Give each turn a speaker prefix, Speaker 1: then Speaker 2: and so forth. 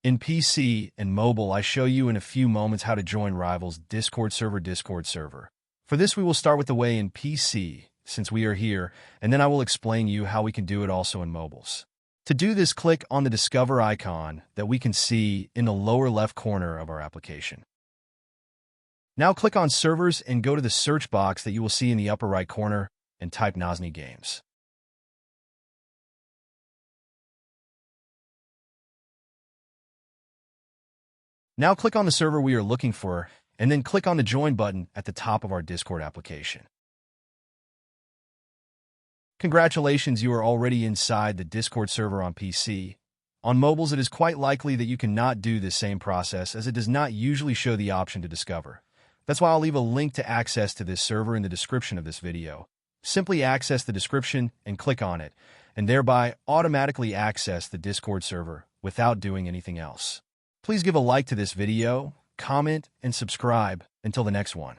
Speaker 1: In PC and mobile, I show you in a few moments how to join Rival's Discord server. For this, we will start with the way in PC, since we are here, and then I will explain you how we can do it also in mobiles. To do this, click on the Discover icon that we can see in the lower left corner of our application. Now click on Servers and go to the search box that you will see in the upper right corner and type Nazni Games. Now click on the server we are looking for, and then click on the Join button at the top of our Discord application. Congratulations, you are already inside the Discord server on PC. On mobiles, it is quite likely that you cannot do this same process, as it does not usually show the option to discover. That's why I'll leave a link to access to this server in the description of this video. Simply access the description and click on it, and thereby automatically access the Discord server without doing anything else. Please give a like to this video, comment, and subscribe. Until the next one.